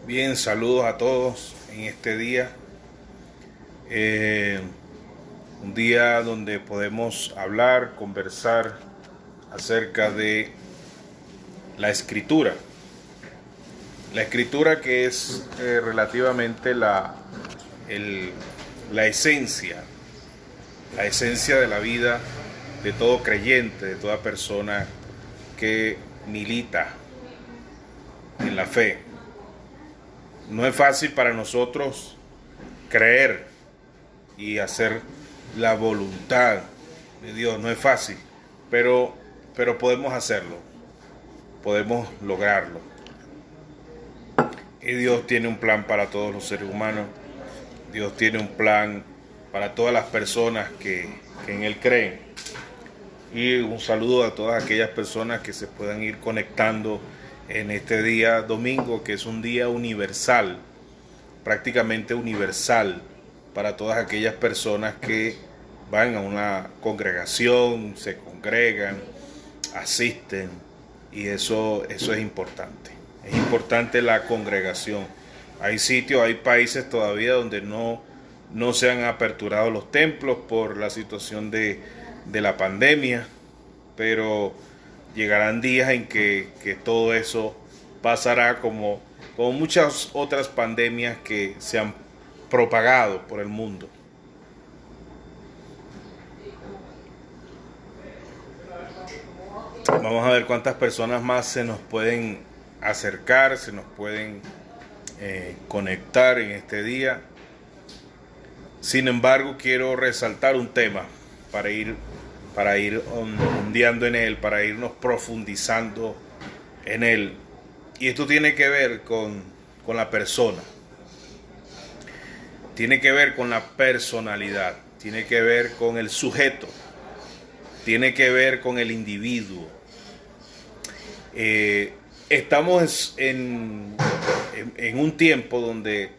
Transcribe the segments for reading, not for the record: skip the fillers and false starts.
Bien, saludos a todos en este día. Un día donde podemos hablar, conversar acerca de la escritura. La escritura que es relativamente la esencia de la vida de todo creyente, de toda persona que milita en la fe. No es fácil para nosotros creer y hacer la voluntad de Dios, no es fácil, pero podemos hacerlo, podemos lograrlo. Y Dios tiene un plan para todos los seres humanos, Dios tiene un plan para todas las personas que en Él creen. Y un saludo a todas aquellas personas que se puedan ir conectando en este día domingo, que es un día universal, prácticamente universal, para todas aquellas personas que van a una congregación, se congregan, asisten, y eso es importante. Es importante la congregación. Hay sitios, hay países todavía donde no se han aperturado los templos por la situación de la pandemia, pero llegarán días en que todo eso pasará, como muchas otras pandemias que se han propagado por el mundo. Vamos a ver cuántas personas más se nos pueden acercar, se nos pueden conectar en este día. Sin embargo, quiero resaltar un tema para ir ondeando en él, para irnos profundizando en él. Y esto tiene que ver con la persona. Tiene que ver con la personalidad. Tiene que ver con el sujeto. Tiene que ver con el individuo. Estamos en un tiempo donde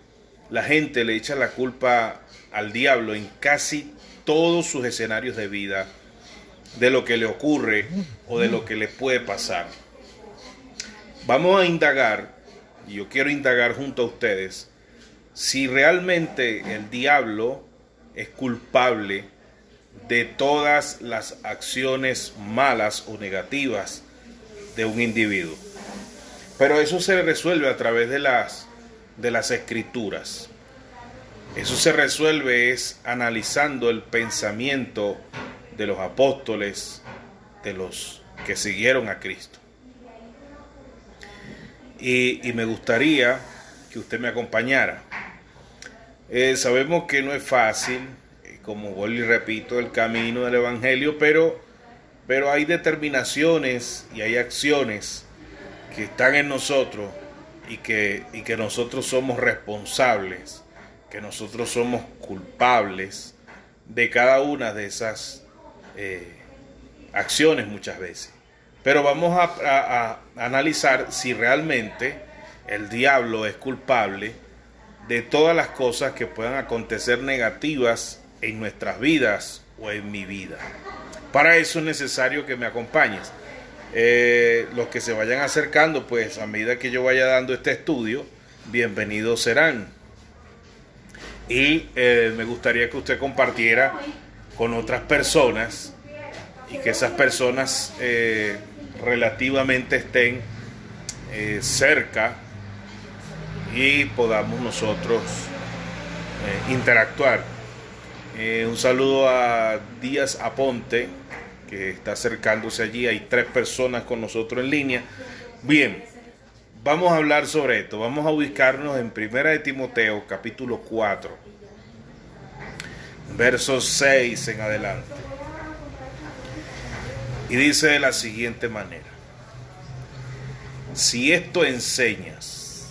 la gente le echa la culpa al diablo en casi todos sus escenarios de vida, de lo que le ocurre o de lo que le puede pasar. Vamos a indagar, y yo quiero indagar junto a ustedes, si realmente el diablo es culpable de todas las acciones malas o negativas de un individuo. Pero eso se resuelve a través de las escrituras. Eso se resuelve es analizando el pensamiento de los apóstoles, de los que siguieron a Cristo. Y me gustaría que usted me acompañara. Sabemos que no es fácil, como vuelvo y repito, el camino del Evangelio, pero hay determinaciones y hay acciones que están en nosotros y que nosotros somos responsables, que nosotros somos culpables de cada una de esas acciones muchas veces. Pero vamos a analizar si realmente el diablo es culpable de todas las cosas que puedan acontecer negativas en nuestras vidas o en mi vida. Para eso es necesario que me acompañes. Los que se vayan acercando, pues a medida que yo vaya dando este estudio, bienvenidos serán. Y me gustaría que usted compartiera con otras personas y que esas personas relativamente estén cerca y podamos nosotros interactuar. Un saludo a Díaz Aponte, que está acercándose allí. Hay 3 personas con nosotros en línea. Bien, vamos a hablar sobre esto. Vamos a ubicarnos en 1 de Timoteo, capítulo 4, versos 6 en adelante. Y dice de la siguiente manera: si esto enseñas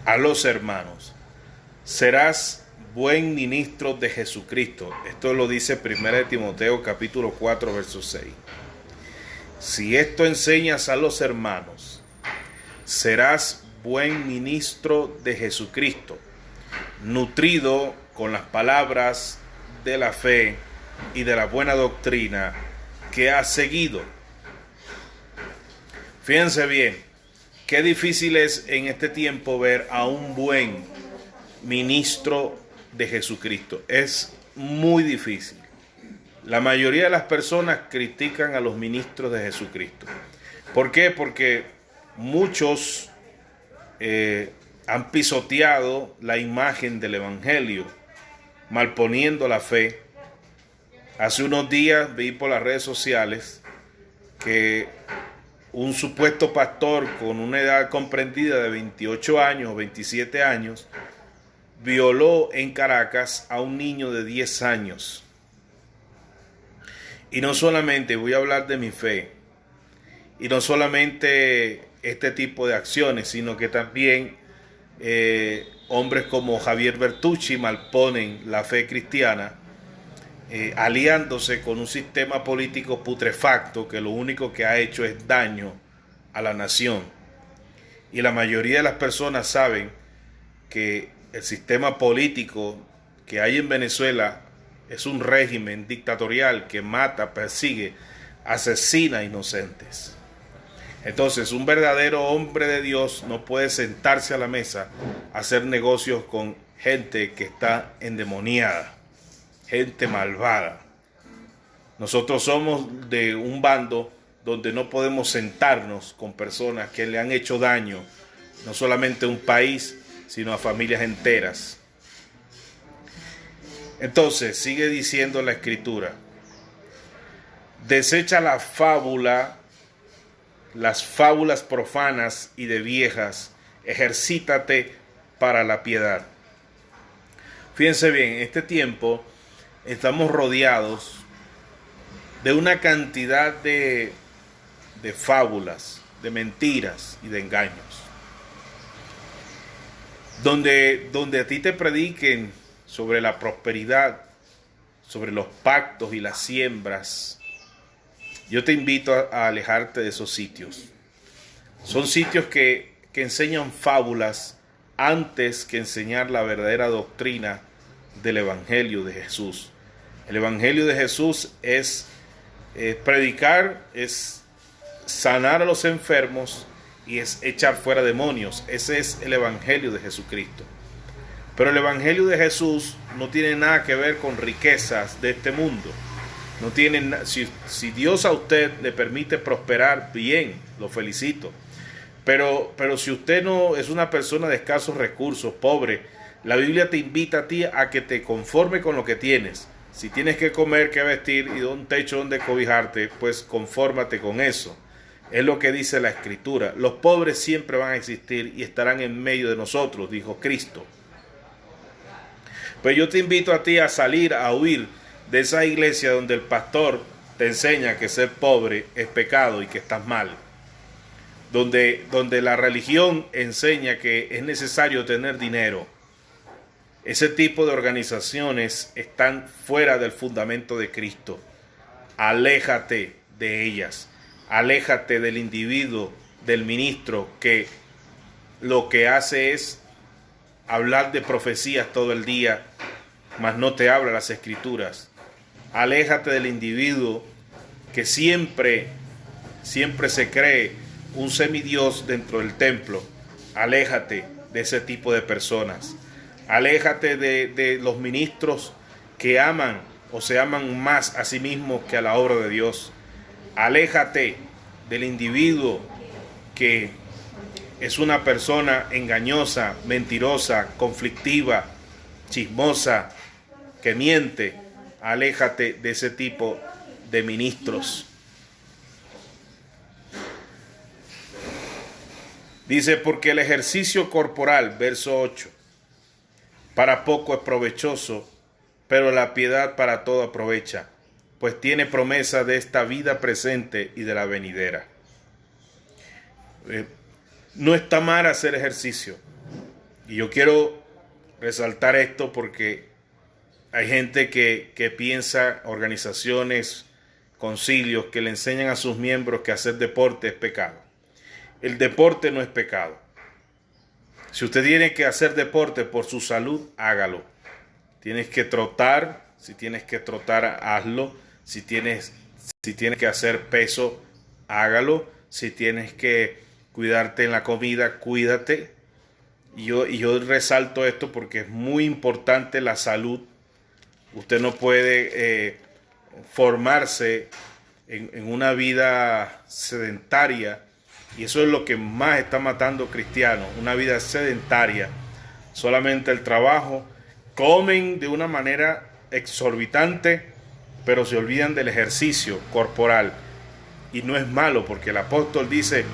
a los hermanos, serás buen ministro de Jesucristo. Esto lo dice 1 de Timoteo capítulo 4 verso 6. Si esto enseñas a los hermanos, serás buen ministro de Jesucristo, nutrido con las palabras de la fe y de la buena doctrina que has seguido. Fíjense bien, qué difícil es en este tiempo ver a un buen ministro de Jesucristo. Es muy difícil. La mayoría de las personas critican a los ministros de Jesucristo. ¿Por qué? Porque muchos han pisoteado la imagen del Evangelio, malponiendo la fe. Hace unos días vi por las redes sociales que un supuesto pastor con una edad comprendida de 28 años o 27 años violó en Caracas a un niño de 10 años. Y no solamente voy a hablar de mi fe, y no solamente este tipo de acciones, sino que también hombres como Javier Bertucci malponen la fe cristiana, aliándose con un sistema político putrefacto que lo único que ha hecho es daño a la nación. Y la mayoría de las personas saben que el sistema político que hay en Venezuela es un régimen dictatorial que mata, persigue, asesina inocentes. Entonces, un verdadero hombre de Dios no puede sentarse a la mesa a hacer negocios con gente que está endemoniada, gente malvada. Nosotros somos de un bando donde no podemos sentarnos con personas que le han hecho daño, no solamente a un país, sino a familias enteras. Entonces, sigue diciendo la Escritura: desecha la fábula, las fábulas profanas y de viejas, ejercítate para la piedad. Fíjense bien, en este tiempo estamos rodeados de una cantidad de fábulas, de mentiras y de engaños. Donde a ti te prediquen sobre la prosperidad, sobre los pactos y las siembras, yo te invito a alejarte de esos sitios. Son sitios que enseñan fábulas antes que enseñar la verdadera doctrina del Evangelio de Jesús. El Evangelio de Jesús es predicar, es sanar a los enfermos y es echar fuera demonios. Ese es el Evangelio de Jesucristo. Pero el Evangelio de Jesús no tiene nada que ver con riquezas de este mundo. No tiene, si Dios a usted le permite prosperar, bien, lo felicito. Pero si usted no es una persona de escasos recursos, pobre, la Biblia te invita a ti a que te conforme con lo que tienes. Si tienes que comer, que vestir y un techo donde cobijarte, pues confórmate con eso. Es lo que dice la Escritura. Los pobres siempre van a existir y estarán en medio de nosotros, dijo Cristo. Pues yo te invito a ti a salir, a huir de esa iglesia donde el pastor te enseña que ser pobre es pecado y que estás mal. Donde la religión enseña que es necesario tener dinero. Ese tipo de organizaciones están fuera del fundamento de Cristo. Aléjate de ellas. Aléjate del individuo, del ministro, que lo que hace es hablar de profecías todo el día, mas no te habla las Escrituras. Aléjate del individuo que siempre se cree un semidios dentro del templo. Aléjate de ese tipo de personas. Aléjate de los ministros que aman o se aman más a sí mismos que a la obra de Dios. Aléjate del individuo que es una persona engañosa, mentirosa, conflictiva, chismosa, que miente. Aléjate de ese tipo de ministros. Dice, porque el ejercicio corporal, verso 8, para poco es provechoso, pero la piedad para todo aprovecha, pues tiene promesa de esta vida presente y de la venidera. No está mal hacer ejercicio. Y yo quiero resaltar esto porque hay gente que piensa, organizaciones, concilios, que le enseñan a sus miembros que hacer deporte es pecado. El deporte no es pecado. Si usted tiene que hacer deporte por su salud, hágalo. Tienes que trotar, si tienes que trotar, hazlo. Si tienes que hacer peso, hágalo. Si tienes que cuidarte en la comida, cuídate. Y yo resalto esto porque es muy importante la salud. Usted no puede formarse en una vida sedentaria, y eso es lo que más está matando cristianos, una vida sedentaria, solamente el trabajo, comen de una manera exorbitante, pero se olvidan del ejercicio corporal. Y no es malo, porque el apóstol dice,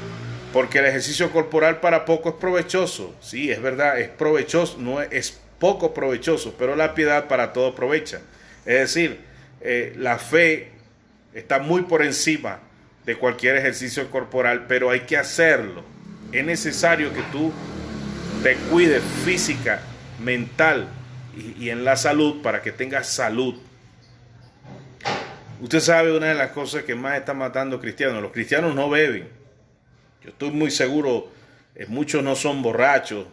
porque el ejercicio corporal para poco es provechoso. Sí, es verdad, es provechoso, no es poco provechoso, pero la piedad para todo aprovecha. Es decir, la fe está muy por encima de cualquier ejercicio corporal, pero hay que hacerlo. Es necesario que tú te cuides física, mental y en la salud, para que tengas salud. Usted sabe, una de las cosas que más está matando cristianos, los cristianos no beben. Yo estoy muy seguro, muchos no son borrachos,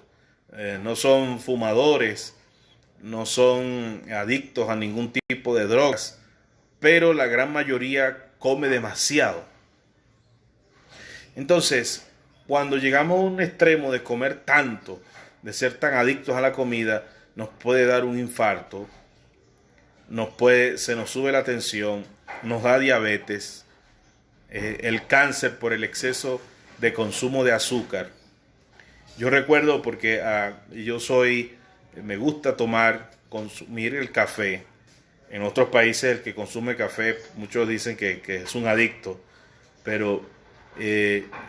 no son fumadores, no son adictos a ningún tipo de drogas, pero la gran mayoría come demasiado. Entonces, cuando llegamos a un extremo de comer tanto, de ser tan adictos a la comida, nos puede dar un infarto, se nos sube la tensión, nos da diabetes, el cáncer por el exceso de consumo de azúcar. Yo recuerdo, porque me gusta consumir el café. En otros países el que consume café, muchos dicen que es un adicto, pero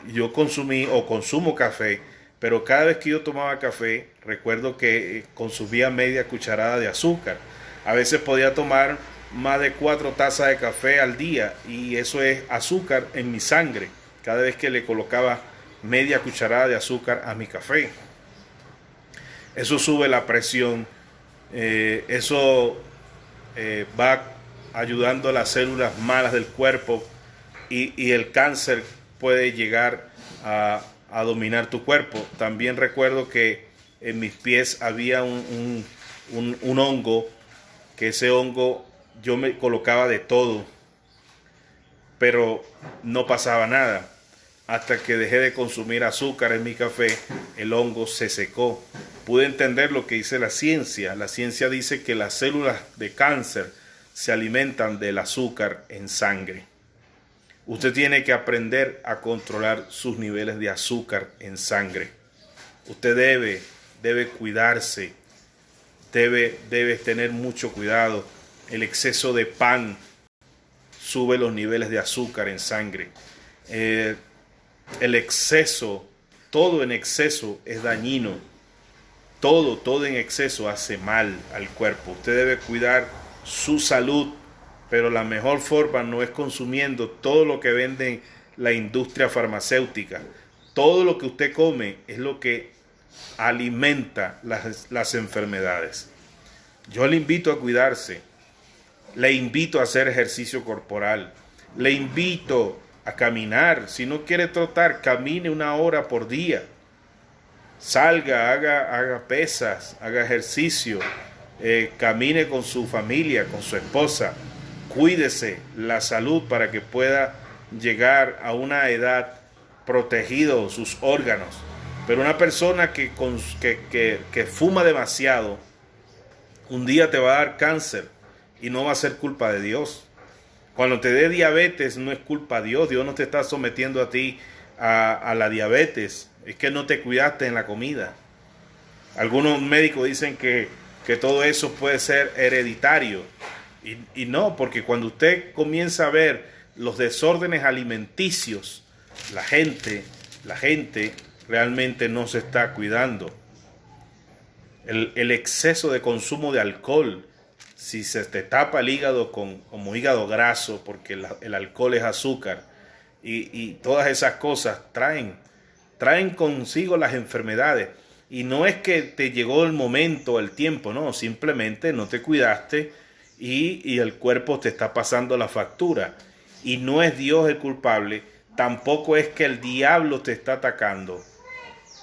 yo consumo café, pero cada vez que yo tomaba café, recuerdo que consumía media cucharada de azúcar. A veces podía tomar más de 4 tazas de café al día, y eso es azúcar en mi sangre, cada vez que le colocaba media cucharada de azúcar a mi café. Eso sube la presión, eso va ayudando a las células malas del cuerpo, y el cáncer puede llegar a dominar tu cuerpo. También recuerdo que en mis pies había un hongo, que ese hongo yo me colocaba de todo, pero no pasaba nada. Hasta que dejé de consumir azúcar en mi café, el hongo se secó. Pude entender lo que dice la ciencia. La ciencia dice que las células de cáncer se alimentan del azúcar en sangre. Usted tiene que aprender a controlar sus niveles de azúcar en sangre. Usted debe cuidarse, debe tener mucho cuidado. El exceso de pan sube los niveles de azúcar en sangre. El exceso, todo en exceso es dañino. Todo en exceso hace mal al cuerpo. Usted debe cuidar su salud, pero la mejor forma no es consumiendo todo lo que vende la industria farmacéutica. Todo lo que usted come es lo que alimenta las enfermedades. Yo le invito a cuidarse, le invito a hacer ejercicio corporal, le invito a caminar. Si no quiere trotar, camine 1 hora por día. Salga, haga pesas, haga ejercicio, camine con su familia, con su esposa. Cuídese la salud para que pueda llegar a una edad protegido sus órganos. Pero una persona que fuma demasiado, un día te va a dar cáncer, y no va a ser culpa de Dios. Cuando te dé diabetes, no es culpa de Dios. Dios no te está sometiendo a ti a la diabetes. Es que no te cuidaste en la comida. Algunos médicos dicen que todo eso puede ser hereditario. Y no, porque cuando usted comienza a ver los desórdenes alimenticios, la gente realmente no se está cuidando. El exceso de consumo de alcohol, si se te tapa el hígado como hígado graso, porque el alcohol es azúcar, y todas esas cosas traen consigo las enfermedades. Y no es que te llegó el momento, el tiempo, no, simplemente no te cuidaste y el cuerpo te está pasando la factura. Y no es Dios el culpable, tampoco es que el diablo te está atacando.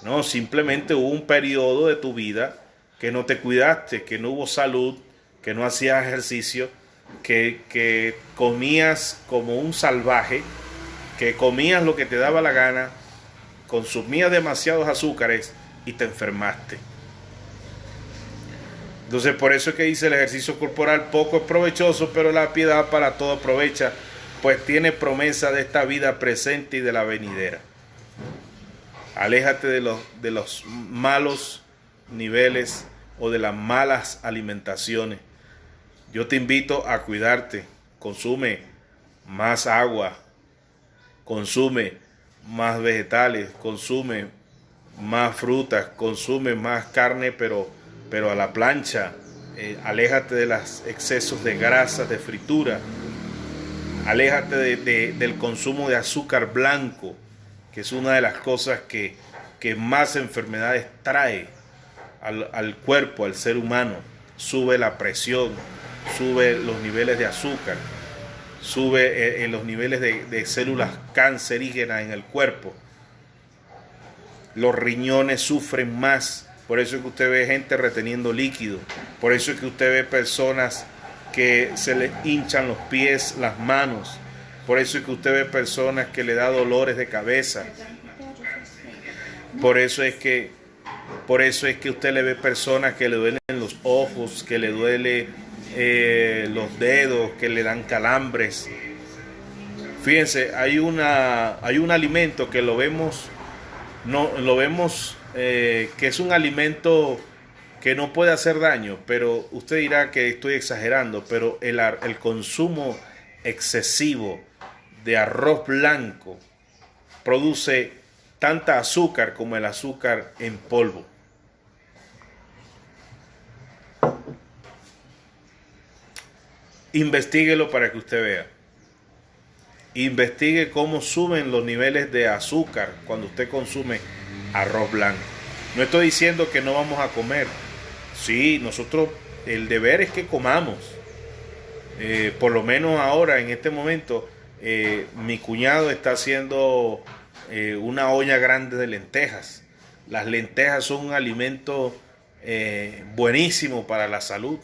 No, simplemente hubo un periodo de tu vida que no te cuidaste, que no hubo salud, que no hacías ejercicio, que comías como un salvaje, que comías lo que te daba la gana, consumías demasiados azúcares y te enfermaste. Entonces por eso es que dice el ejercicio corporal poco es provechoso, pero la piedad para todo aprovecha, pues tiene promesa de esta vida presente y de la venidera. Aléjate de los malos niveles o de las malas alimentaciones. Yo te invito a cuidarte. Consume más agua, consume más vegetales, consume más frutas, consume más carne, pero a la plancha. Aléjate de los excesos de grasas, de fritura. Aléjate del consumo de azúcar blanco, que es una de las cosas que más enfermedades trae al cuerpo, al ser humano. Sube la presión, sube los niveles de azúcar, sube los niveles de células cancerígenas en el cuerpo. Los riñones sufren más. Por eso es que usted ve gente reteniendo líquido. Por eso es que usted ve personas que se les hinchan los pies, las manos. Por eso es que usted ve personas que le da dolores de cabeza. Por eso es que usted le ve personas que le duelen los ojos, que le duele los dedos, que le dan calambres. Fíjense, hay un alimento que lo vemos que es un alimento que no puede hacer daño, pero usted dirá que estoy exagerando, pero el consumo excesivo de arroz blanco produce tanta azúcar como el azúcar en polvo. Investíguelo para que usted vea. Investigue cómo suben los niveles de azúcar cuando usted consume arroz blanco. No estoy diciendo que no vamos a comer. Sí, nosotros, el deber es que comamos. Por lo menos ahora, en este momento, mi cuñado está haciendo una olla grande de lentejas. Las lentejas son un alimento buenísimo para la salud.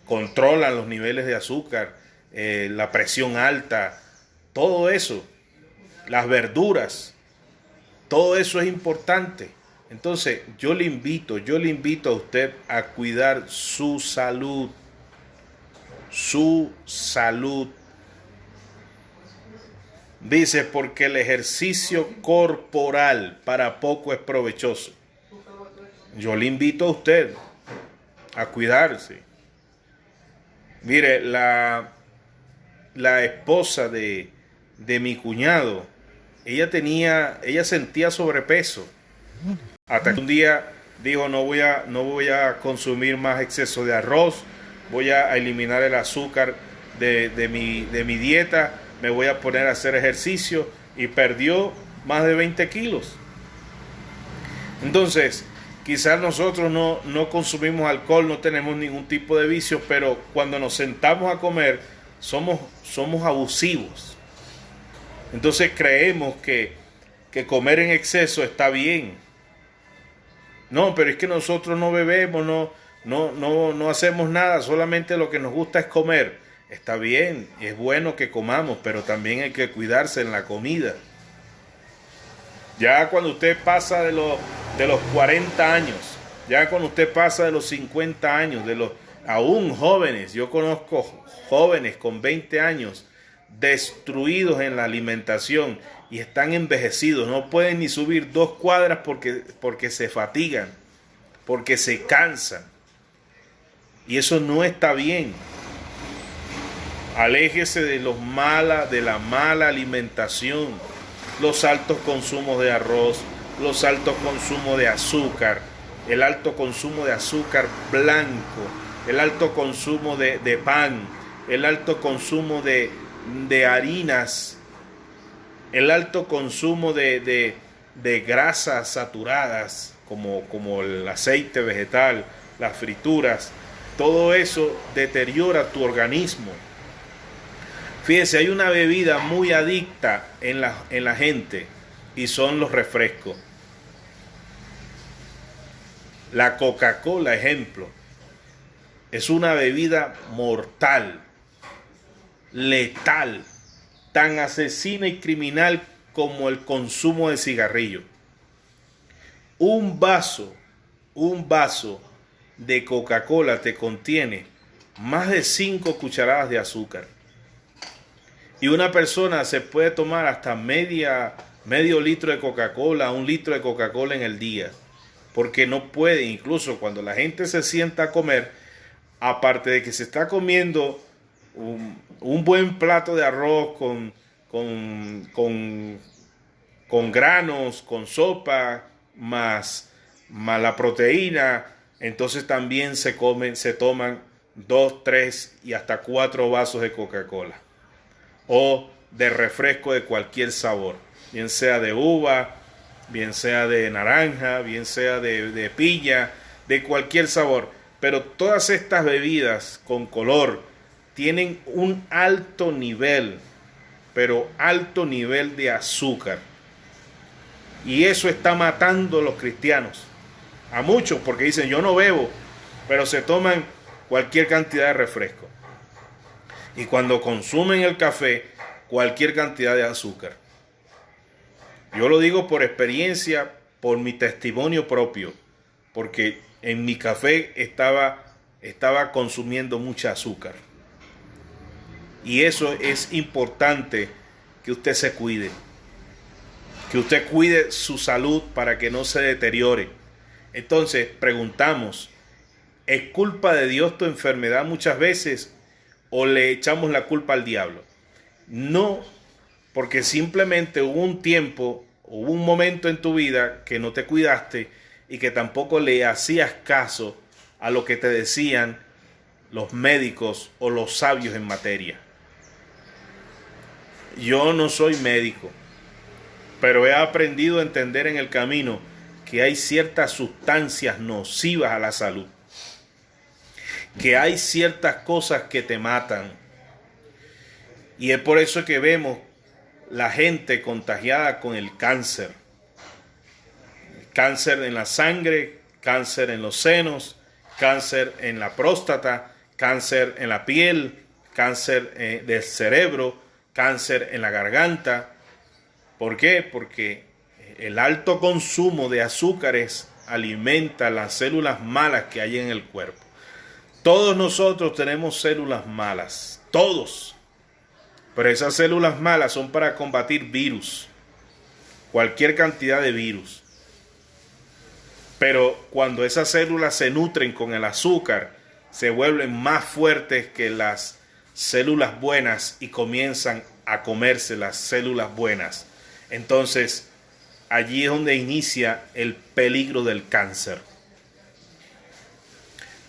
Controlan los niveles de azúcar, la presión alta, todo eso, las verduras, todo eso es importante. Entonces yo le invito a usted a cuidar su salud. Su salud. Dice, porque el ejercicio corporal para poco es provechoso. Yo le invito a usted a cuidarse. Mire, la esposa de mi cuñado, ella sentía sobrepeso. Hasta que un día dijo, no voy a consumir más exceso de arroz, voy a eliminar el azúcar de mi dieta, me voy a poner a hacer ejercicio, y perdió más de 20 kilos. Entonces, quizás nosotros no consumimos alcohol, no tenemos ningún tipo de vicio, pero cuando nos sentamos a comer somos abusivos. Entonces creemos que comer en exceso está bien. No, pero es que nosotros no bebemos, no hacemos nada, solamente lo que nos gusta es comer. Está bien, es bueno que comamos, pero también hay que cuidarse en la comida. Ya cuando usted pasa de los 40 años, ya cuando usted pasa de los 50 años, aún jóvenes, yo conozco jóvenes con 20 años destruidos en la alimentación y están envejecidos, no pueden ni subir 2 cuadras porque se fatigan, porque se cansan. Y eso no está bien. Aléjese de la mala alimentación, los altos consumos de arroz, los altos consumos de azúcar, el alto consumo de azúcar blanco, el alto consumo de pan, el alto consumo de harinas, el alto consumo de grasas saturadas como el aceite vegetal, las frituras. Todo eso deteriora tu organismo. Fíjese, hay una bebida muy adicta en la gente y son los refrescos. La Coca-Cola, ejemplo, es una bebida mortal, letal, tan asesina y criminal como el consumo de cigarrillo. Un vaso de Coca-Cola te contiene más de 5 cucharadas de azúcar. Y una persona se puede tomar hasta medio litro de Coca-Cola, 1 litro de Coca-Cola en el día. Porque no puede, incluso cuando la gente se sienta a comer, aparte de que se está comiendo un buen plato de arroz con granos, con sopa, más la proteína, entonces también se toman 2, 3 y hasta 4 vasos de Coca-Cola o de refresco de cualquier sabor, bien sea de uva, bien sea de naranja, bien sea de piña, de cualquier sabor. Pero todas estas bebidas con color tienen un alto nivel, pero alto nivel de azúcar. Y eso está matando a los cristianos. A muchos, porque dicen, yo no bebo, pero se toman cualquier cantidad de refresco. Y cuando consumen el café, cualquier cantidad de azúcar. Yo lo digo por experiencia, por mi testimonio propio, porque en mi café estaba consumiendo mucha azúcar. Y eso es importante, que usted se cuide. Que usted cuide su salud para que no se deteriore. Entonces, preguntamos, ¿es culpa de Dios tu enfermedad muchas veces o le echamos la culpa al diablo? No, porque simplemente hubo un momento en tu vida que no te cuidaste y que tampoco le hacías caso a lo que te decían los médicos o los sabios en materia. Yo no soy médico, pero he aprendido a entender en el camino que hay ciertas sustancias nocivas a la salud, que hay ciertas cosas que te matan. Y es por eso que vemos la gente contagiada con el cáncer. Cáncer en la sangre, cáncer en los senos, cáncer en la próstata, cáncer en la piel, cáncer del cerebro, cáncer en la garganta. ¿Por qué? Porque el alto consumo de azúcares alimenta las células malas que hay en el cuerpo. Todos nosotros tenemos células malas, todos. Pero esas células malas son para combatir virus, cualquier cantidad de virus. Pero cuando esas células se nutren con el azúcar, se vuelven más fuertes que las células buenas y comienzan a comerse las células buenas. Entonces, allí es donde inicia el peligro del cáncer.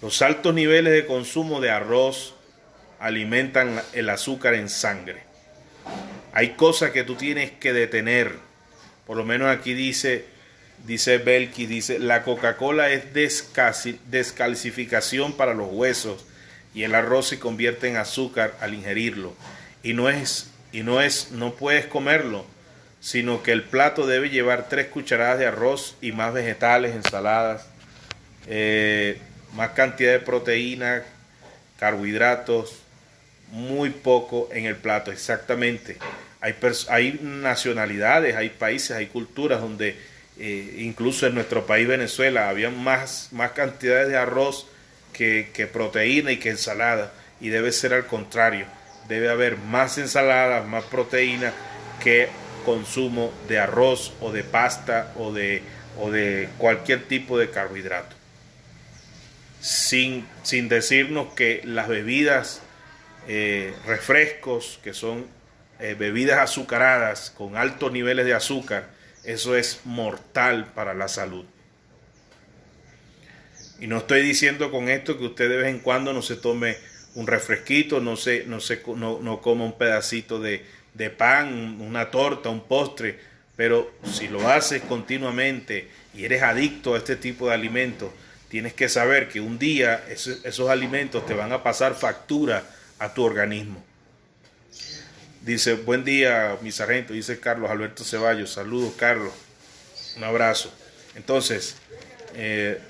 Los altos niveles de consumo de arroz alimentan el azúcar en sangre. Hay cosas que tú tienes que detener. Por lo menos aquí dice Belki, dice, la Coca-Cola es descalcificación para los huesos y el arroz se convierte en azúcar al ingerirlo. No puedes comerlo, sino que el plato debe llevar 3 cucharadas de arroz y más vegetales, ensaladas, más cantidad de proteína, carbohidratos, muy poco en el plato, exactamente. Hay nacionalidades, hay países, hay culturas donde incluso en nuestro país Venezuela había más cantidades de arroz que proteína y que ensalada, y debe ser al contrario. Debe haber más ensaladas, más proteína que consumo de arroz o de pasta o de cualquier tipo de carbohidrato. Sin decirnos que las bebidas, refrescos, que son bebidas azucaradas con altos niveles de azúcar, eso es mortal para la salud. Y no estoy diciendo con esto que usted de vez en cuando no se tome un refresquito, no coma un pedacito de pan, una torta, un postre, pero si lo haces continuamente y eres adicto a este tipo de alimentos, tienes que saber que un día esos alimentos te van a pasar factura a tu organismo. Dice, buen día, mi sargento, dice Carlos Alberto Ceballos. Saludos, Carlos. Un abrazo. Entonces,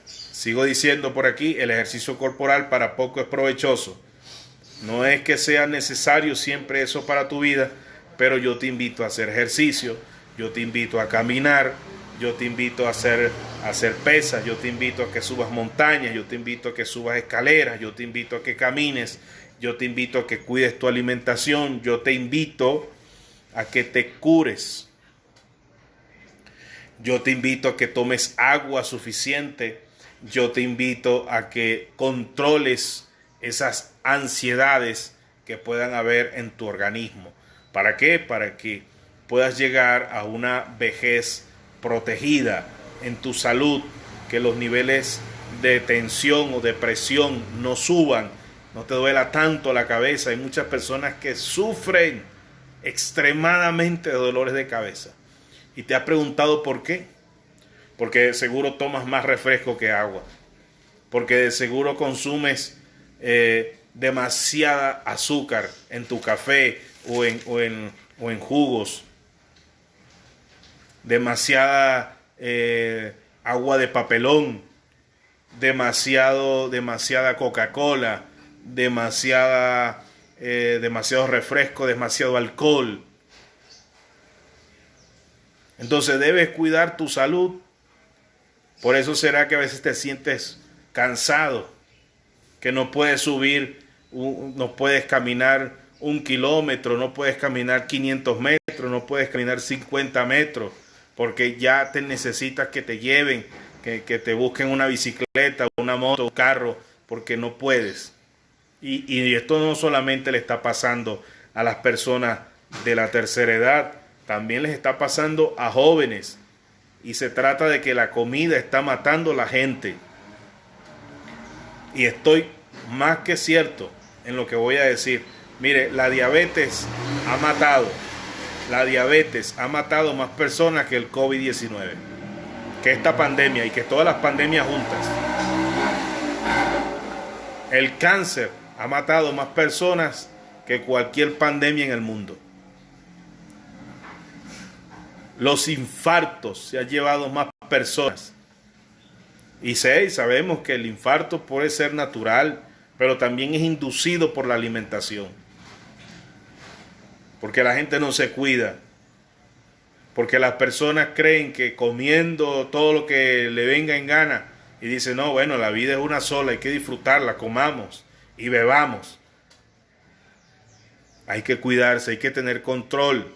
sigo diciendo por aquí, el ejercicio corporal para poco es provechoso. No es que sea necesario siempre eso para tu vida, pero yo te invito a hacer ejercicio, yo te invito a caminar, yo te invito a a hacer pesas, yo te invito a que subas montañas, yo te invito a que subas escaleras, yo te invito a que camines, yo te invito a que cuides tu alimentación, yo te invito a que te cures. Yo te invito a que tomes agua suficiente. Yo te invito a que controles esas ansiedades que puedan haber en tu organismo. ¿Para qué? Para que puedas llegar a una vejez protegida en tu salud, que los niveles de tensión o de presión no suban, no te duela tanto la cabeza. Hay muchas personas que sufren extremadamente de dolores de cabeza. ¿Y te has preguntado por qué? Porque de seguro tomas más refresco que agua. Porque de seguro consumes demasiada azúcar en tu café o en jugos. Demasiada agua de papelón. Demasiada Coca-Cola. Demasiado refresco, demasiado alcohol. Entonces debes cuidar tu salud. Por eso será que a veces te sientes cansado, que no puedes subir, no puedes caminar 1 kilómetro, no puedes caminar 500 metros, no puedes caminar 50 metros, porque ya te necesitas que te lleven, que te busquen una bicicleta, una moto, un carro, porque no puedes. Y esto no solamente le está pasando a las personas de la tercera edad, también les está pasando a jóvenes. Y se trata de que la comida está matando a la gente. Y estoy más que cierto en lo que voy a decir. Mire, la diabetes ha matado más personas que el COVID-19, que esta pandemia y que todas las pandemias juntas. El cáncer ha matado más personas que cualquier pandemia en el mundo. Los infartos se han llevado más personas. Y sabemos que el infarto puede ser natural, pero también es inducido por la alimentación. Porque la gente no se cuida. Porque las personas creen que comiendo todo lo que le venga en gana, y dicen, no, bueno, la vida es una sola, hay que disfrutarla, comamos y bebamos. Hay que cuidarse, hay que tener control.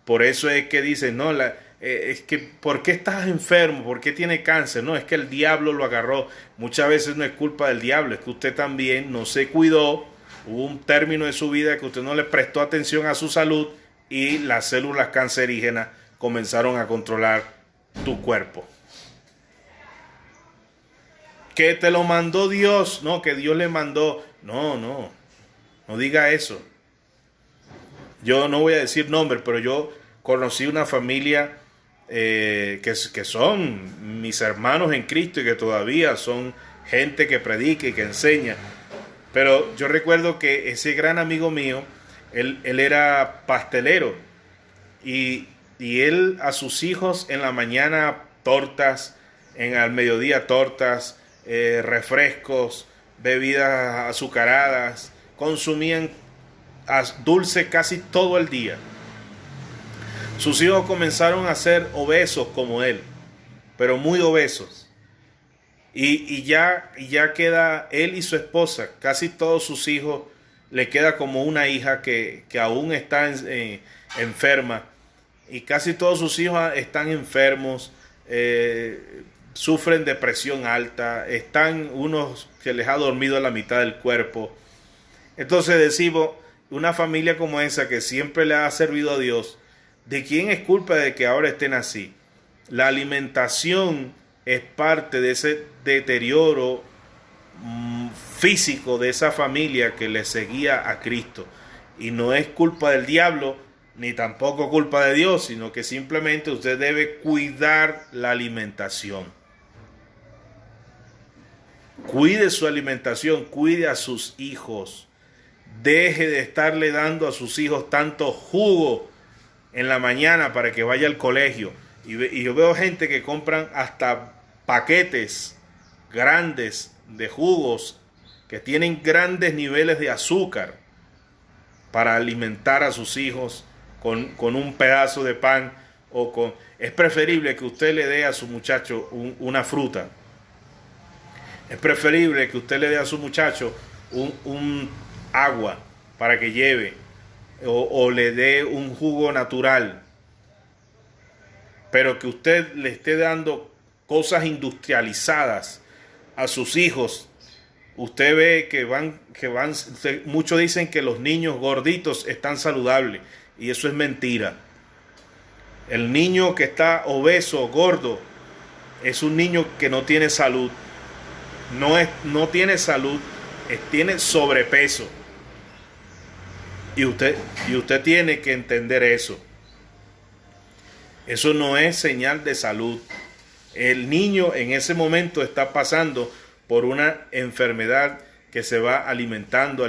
Por eso es que dicen, no, es que ¿por qué estás enfermo? ¿Por qué tiene cáncer? No, es que el diablo lo agarró. Muchas veces no es culpa del diablo, es que usted también no se cuidó. Hubo un término de su vida que usted no le prestó atención a su salud y las células cancerígenas comenzaron a controlar tu cuerpo. Que te lo mandó Dios, no, que Dios le mandó. No diga eso. Yo no voy a decir nombres, pero yo conocí una familia que son mis hermanos en Cristo y que todavía son gente que predica y que enseña. Pero yo recuerdo que ese gran amigo mío, él era pastelero y él a sus hijos en la mañana tortas, al mediodía tortas, refrescos, bebidas azucaradas, consumían dulce casi todo el día. Sus hijos comenzaron a ser obesos como él, pero muy obesos. Y ya queda él y su esposa, casi todos sus hijos, le queda como una hija que aún está enferma. Y casi todos sus hijos están enfermos, sufren depresión alta, están unos que les ha dormido la mitad del cuerpo. Entonces decimos, una familia como esa que siempre le ha servido a Dios, ¿de quién es culpa de que ahora estén así? La alimentación es parte de ese deterioro físico de esa familia que le seguía a Cristo. Y no es culpa del diablo, ni tampoco culpa de Dios, sino que simplemente usted debe cuidar la alimentación. Cuide su alimentación, cuide a sus hijos. Deje de estarle dando a sus hijos tanto jugo en la mañana para que vaya al colegio. Y yo veo gente que compran hasta paquetes grandes de jugos que tienen grandes niveles de azúcar para alimentar a sus hijos con un pedazo de pan Es preferible que usted le dé a su muchacho una fruta. Es preferible que usted le dé a su muchacho un agua para que lleve, o le dé un jugo natural. Pero que usted le esté dando cosas industrializadas a sus hijos. Usted ve muchos dicen que los niños gorditos están saludables, y eso es mentira. El niño que está obeso, gordo, es un niño que no tiene salud. No tiene salud, tiene sobrepeso. Y usted tiene que entender eso. Eso no es señal de salud. El niño en ese momento está pasando por una enfermedad que se va alimentando,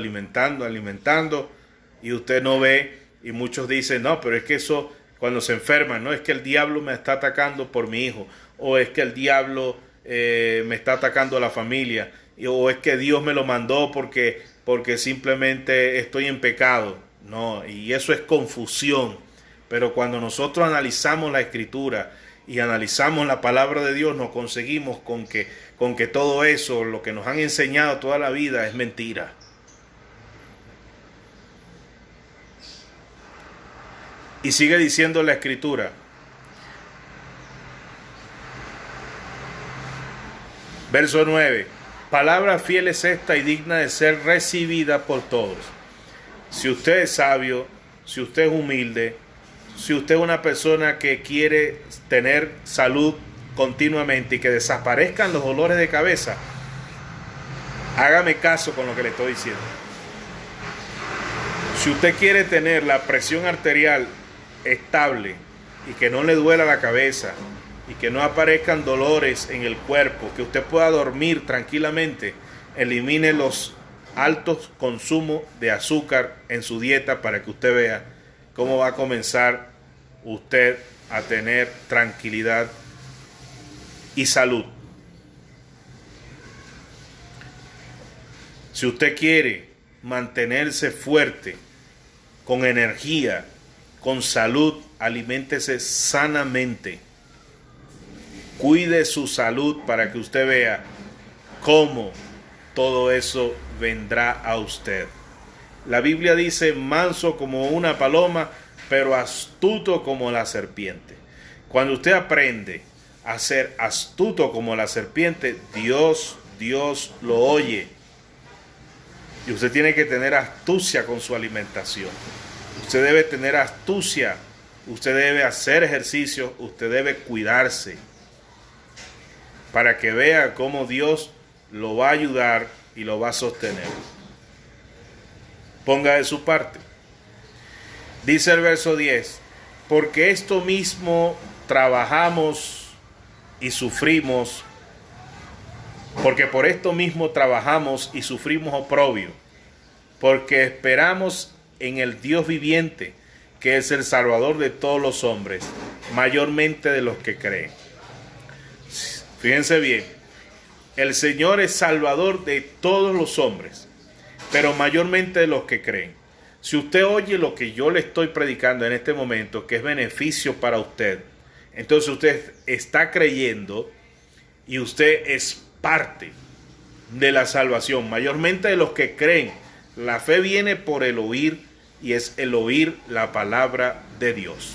y usted no ve, y muchos dicen, no, pero es que eso, cuando se enferman, no es que el diablo me está atacando por mi hijo, o es que el diablo me está atacando a la familia, o es que Dios me lo mandó porque simplemente estoy en pecado. No, y eso es confusión. Pero cuando nosotros analizamos la Escritura y analizamos la palabra de Dios, nos conseguimos con que todo eso, lo que nos han enseñado toda la vida, es mentira. Y sigue diciendo la Escritura. Verso 9. Palabra fiel es esta y digna de ser recibida por todos. Si usted es sabio, si usted es humilde, si usted es una persona que quiere tener salud continuamente y que desaparezcan los dolores de cabeza, hágame caso con lo que le estoy diciendo. Si usted quiere tener la presión arterial estable y que no le duela la cabeza y que no aparezcan dolores en el cuerpo, que usted pueda dormir tranquilamente, elimine los altos consumos de azúcar en su dieta para que usted vea cómo va a comenzar usted a tener tranquilidad y salud. Si usted quiere mantenerse fuerte, con energía, con salud, aliméntese sanamente. Cuide su salud para que usted vea cómo todo eso vendrá a usted. La Biblia dice, manso como una paloma, pero astuto como la serpiente. Cuando usted aprende a ser astuto como la serpiente, Dios lo oye. Y usted tiene que tener astucia con su alimentación. Usted debe tener astucia. Usted debe hacer ejercicio. Usted debe cuidarse. Para que vea cómo Dios lo va a ayudar y lo va a sostener. Ponga de su parte. Dice el verso 10. Porque esto mismo trabajamos y sufrimos. Porque por esto mismo trabajamos y sufrimos oprobio. Porque esperamos en el Dios viviente, que es el Salvador de todos los hombres, mayormente de los que creen. Fíjense bien, el Señor es Salvador de todos los hombres, pero mayormente de los que creen. Si usted oye lo que yo le estoy predicando en este momento, que es beneficio para usted, entonces usted está creyendo y usted es parte de la salvación, mayormente de los que creen. La fe viene por el oír, y es el oír la palabra de Dios.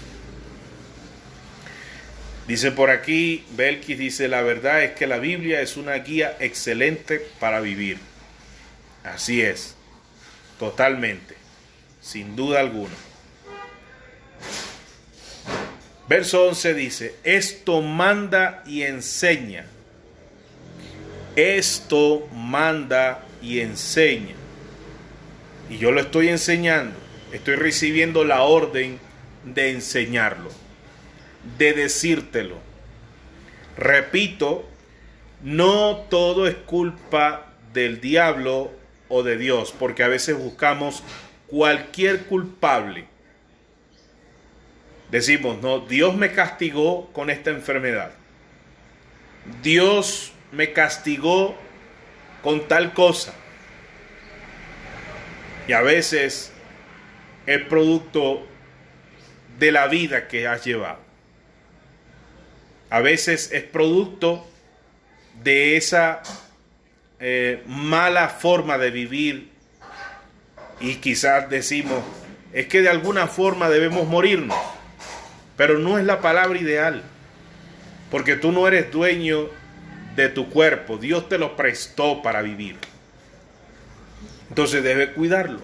Dice por aquí, Belkis dice, la verdad es que la Biblia es una guía excelente para vivir. Así es, totalmente, sin duda alguna. Verso 11 dice, esto manda y enseña. Esto manda y enseña. Y yo lo estoy enseñando. Estoy recibiendo la orden de enseñarlo, de decírtelo. Repito, no todo es culpa del diablo o de Dios, porque a veces buscamos cualquier culpable. Decimos, no, Dios me castigó con esta enfermedad. Dios me castigó con tal cosa. Y a veces es producto de la vida que has llevado. A veces es producto de esa mala forma de vivir, y quizás decimos, es que de alguna forma debemos morirnos, pero no es la palabra ideal, porque tú no eres dueño de tu cuerpo, Dios te lo prestó para vivir. Entonces debes cuidarlo.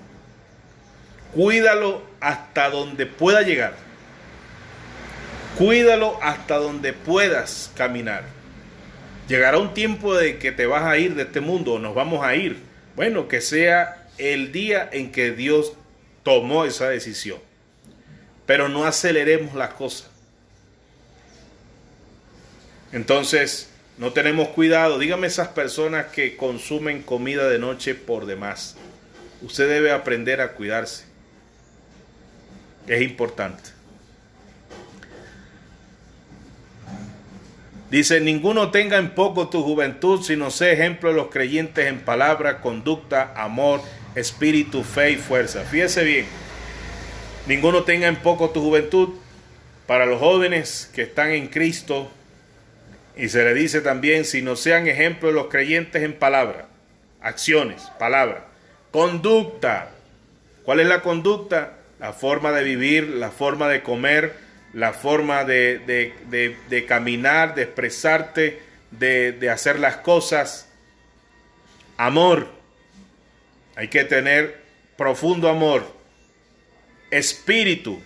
Cuídalo hasta donde pueda llegar. Cuídalo hasta donde puedas caminar. Llegará un tiempo de que te vas a ir de este mundo, o nos vamos a ir. Bueno, que sea el día en que Dios tomó esa decisión. Pero no aceleremos las cosas. Entonces, no tenemos cuidado. Dígame esas personas que consumen comida de noche por demás. Usted debe aprender a cuidarse. Es importante. Dice, ninguno tenga en poco tu juventud, sino sé ejemplo de los creyentes en palabra, conducta, amor, espíritu, fe y fuerza. Fíjese bien, ninguno tenga en poco tu juventud. Para los jóvenes que están en Cristo, y se le dice también, sino sean ejemplo de los creyentes en palabra, acciones, palabra, conducta. ¿Cuál es la conducta? La forma de vivir, la forma de comer, la forma de caminar, de expresarte, de hacer las cosas. Amor. Hay que tener profundo amor. Espíritu.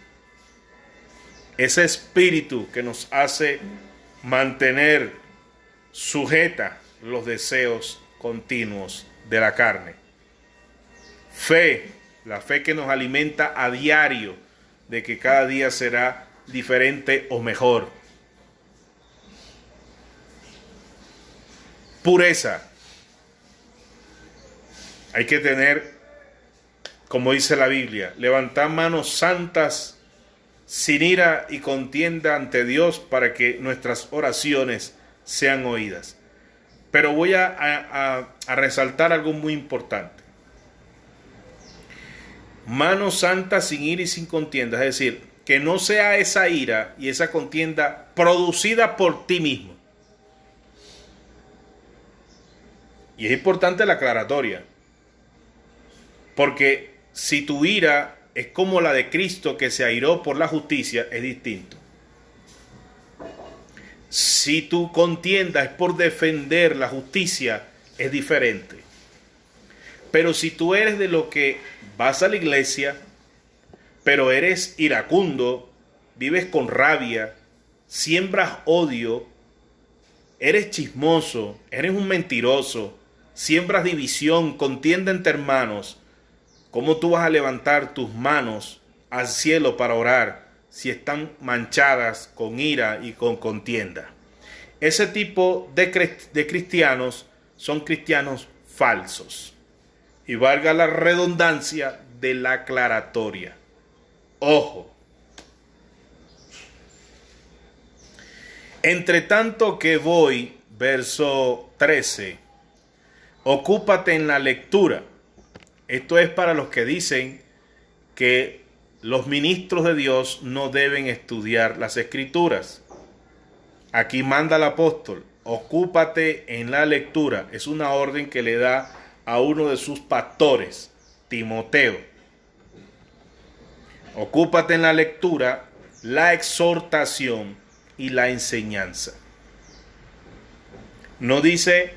Ese espíritu que nos hace mantener sujeta los deseos continuos de la carne. Fe. La fe que nos alimenta a diario de que cada día será diferente o mejor. Pureza. Hay que tener, como dice la Biblia, levantar manos santas sin ira y contienda ante Dios para que nuestras oraciones sean oídas. Pero voy a resaltar algo muy importante. Manos santas sin ira y sin contienda, es decir, que no sea esa ira y esa contienda producida por ti mismo. Y es importante la aclaratoria, porque si tu ira es como la de Cristo que se airó por la justicia, es distinto. Si tu contienda es por defender la justicia, es diferente. Pero si tú eres de lo que vas a la iglesia, pero eres iracundo, vives con rabia, siembras odio, eres chismoso, eres un mentiroso, siembras división, contienda entre hermanos, ¿cómo tú vas a levantar tus manos al cielo para orar si están manchadas con ira y con contienda? Ese tipo de cristianos son cristianos falsos. Y valga la redundancia de la aclaratoria. Ojo. Entre tanto que voy, verso 13, ocúpate en la lectura. Esto es para los que dicen que los ministros de Dios no deben estudiar las Escrituras. Aquí manda el apóstol, ocúpate en la lectura. Es una orden que le da a uno de sus pastores, Timoteo. Ocúpate en la lectura, la exhortación y la enseñanza. No dice,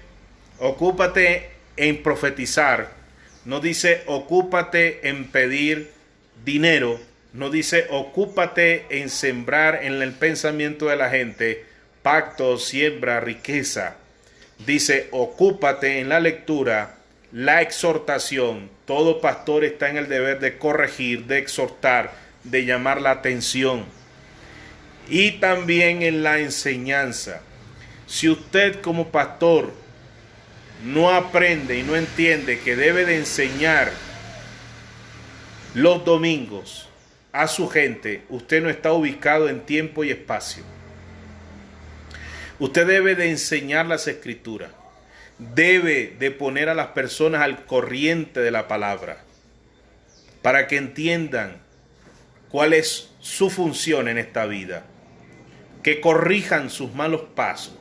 ocúpate en profetizar. No dice, ocúpate en pedir dinero. No dice, ocúpate en sembrar en el pensamiento de la gente pacto, siembra, riqueza. Dice, ocúpate en la lectura, la exhortación. Todo pastor está en el deber de corregir, de exhortar, de llamar la atención. Y también en la enseñanza. Si usted como pastor no aprende y no entiende que debe de enseñar los domingos a su gente, usted no está ubicado en tiempo y espacio. Usted debe de enseñar las Escrituras. Debe de poner a las personas al corriente de la palabra para que entiendan cuál es su función en esta vida. que corrijan sus malos pasos,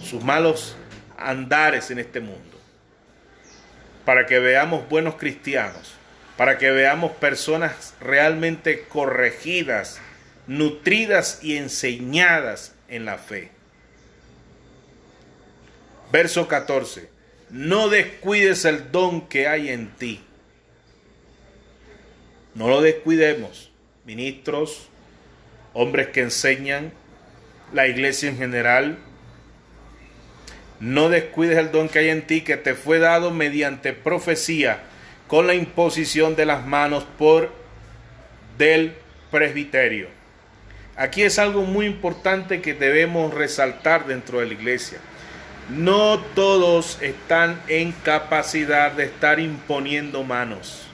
sus malos andares en este mundo, para que veamos buenos cristianos, para que veamos personas realmente corregidas, nutridas y enseñadas en la fe. Verso 14. No descuides el don que hay en ti. No lo descuidemos, ministros, hombres que enseñan, la iglesia en general. No descuides el don que hay en ti, que te fue dado mediante profecía, con la imposición de las manos del presbiterio. Aquí es algo muy importante que debemos resaltar dentro de la iglesia. No todos están en capacidad de estar imponiendo manos.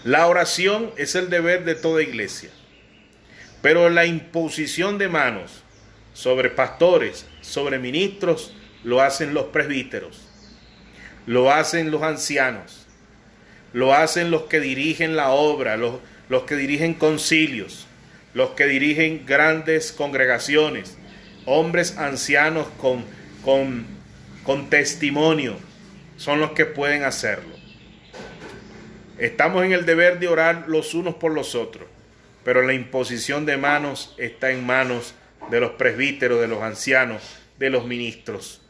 La oración es el deber de toda iglesia, pero la imposición de manos sobre pastores, sobre ministros, lo hacen los presbíteros, lo hacen los ancianos, lo hacen los que dirigen la obra, los que dirigen concilios, los que dirigen grandes congregaciones, hombres ancianos con testimonio, son los que pueden hacerlo. Estamos en el deber de orar los unos por los otros, pero la imposición de manos está en manos de los presbíteros, de los ancianos, de los ministros.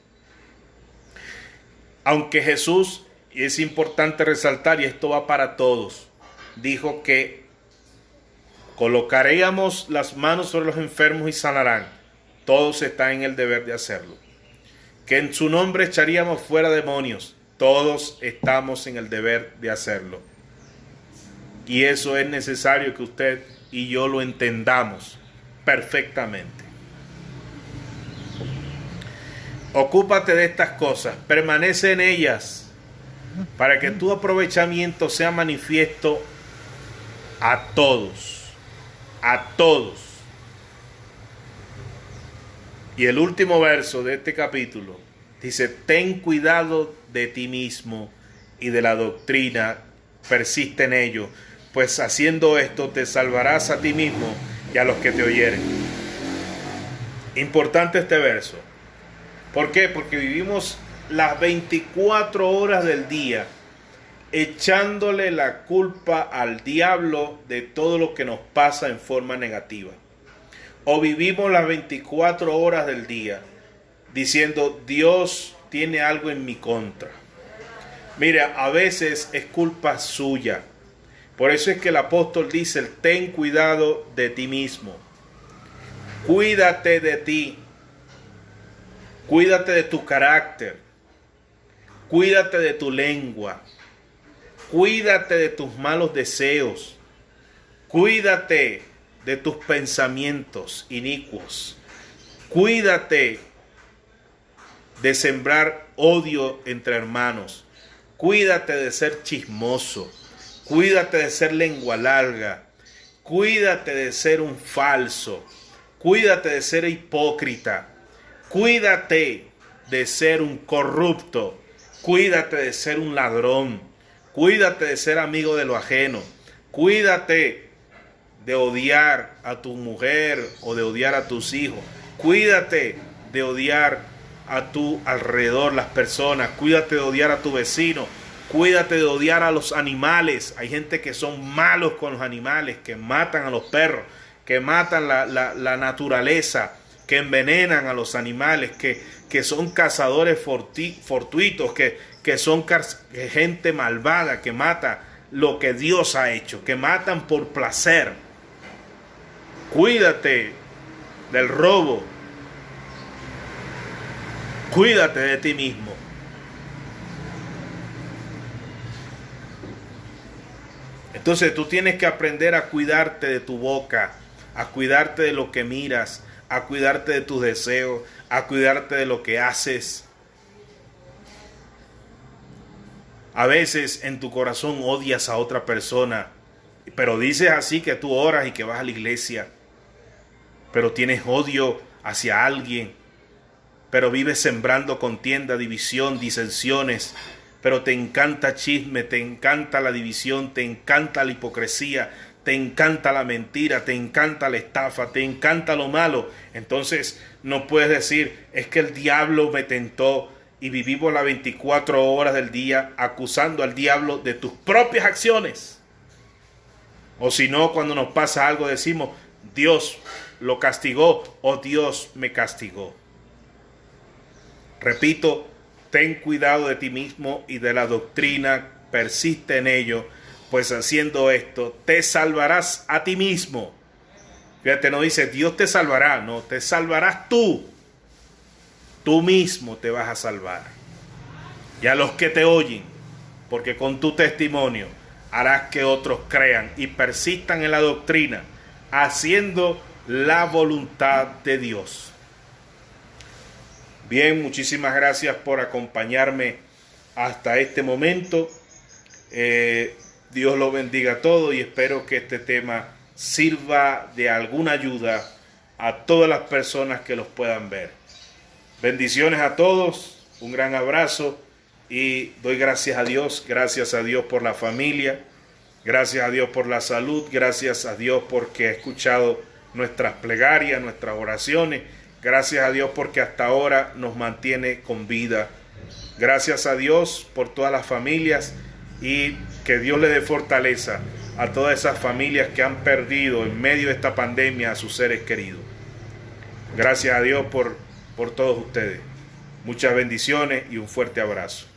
Aunque Jesús, y es importante resaltar, y esto va para todos, dijo que colocaríamos las manos sobre los enfermos y sanarán. Todos están en el deber de hacerlo. Que en su nombre echaríamos fuera demonios. Todos estamos en el deber de hacerlo. Y eso es necesario que usted y yo lo entendamos perfectamente. Ocúpate de estas cosas, permanece en ellas, para que tu aprovechamiento sea manifiesto a todos. A todos. Y el último verso de este capítulo dice: ten cuidado de ti mismo y de la doctrina, persiste en ello, pues haciendo esto te salvarás a ti mismo y a los que te oyeren. Importante este verso. ¿Por qué? Porque vivimos las 24 horas del día echándole la culpa al diablo de todo lo que nos pasa en forma negativa. O vivimos las 24 horas del día diciendo: Dios tiene algo en mi contra. Mira, a veces es culpa suya. Por eso es que el apóstol dice: ten cuidado de ti mismo. Cuídate de ti. Cuídate de tu carácter. Cuídate de tu lengua. Cuídate de tus malos deseos. Cuídate de tus pensamientos inicuos. Cuídate de sembrar odio entre hermanos. Cuídate de ser chismoso. Cuídate de ser lengua larga. Cuídate de ser un falso. Cuídate de ser hipócrita. Cuídate de ser un corrupto. Cuídate de ser un ladrón. Cuídate de ser amigo de lo ajeno. Cuídate de odiar a tu mujer o de odiar a tus hijos. Cuídate de odiar a tu alrededor las personas. Cuídate de odiar a tu vecino. Cuídate de odiar a los animales. Hay gente que son malos con los animales, que matan a los perros, que matan la naturaleza, que envenenan a los animales, que son cazadores fortuitos, que son gente malvada, que mata lo que Dios ha hecho, que matan por placer. Cuídate del robo. Cuídate de ti mismo. Entonces tú tienes que aprender a cuidarte de tu boca, a cuidarte de lo que miras, a cuidarte de tus deseos, a cuidarte de lo que haces. A veces en tu corazón odias a otra persona, pero dices así que tú oras y que vas a la iglesia, pero tienes odio hacia alguien, pero vives sembrando contienda, división, disensiones, pero te encanta chisme, te encanta la división, te encanta la hipocresía, te encanta la mentira, te encanta la estafa, te encanta lo malo, entonces no puedes decir, es que el diablo me tentó, y vivimos las 24 horas del día acusando al diablo de tus propias acciones. O si no, cuando nos pasa algo decimos, Dios lo castigó o Dios me castigó. Repito, ten cuidado de ti mismo y de la doctrina, persiste en ello, pues haciendo esto te salvarás a ti mismo. Fíjate, no dice Dios te salvará, no, te salvarás tú. Tú mismo te vas a salvar. Y a los que te oyen, porque con tu testimonio harás que otros crean y persistan en la doctrina, haciendo la voluntad de Dios. Bien, muchísimas gracias por acompañarme hasta este momento. Dios lo bendiga a todos y espero que este tema sirva de alguna ayuda a todas las personas que los puedan ver. Bendiciones a todos, un gran abrazo y doy gracias a Dios por la familia, gracias a Dios por la salud, gracias a Dios porque ha escuchado nuestras plegarias, nuestras oraciones, gracias a Dios porque hasta ahora nos mantiene con vida, gracias a Dios por todas las familias y que Dios le dé fortaleza a todas esas familias que han perdido en medio de esta pandemia a sus seres queridos. Gracias a Dios por todos ustedes. Muchas bendiciones y un fuerte abrazo.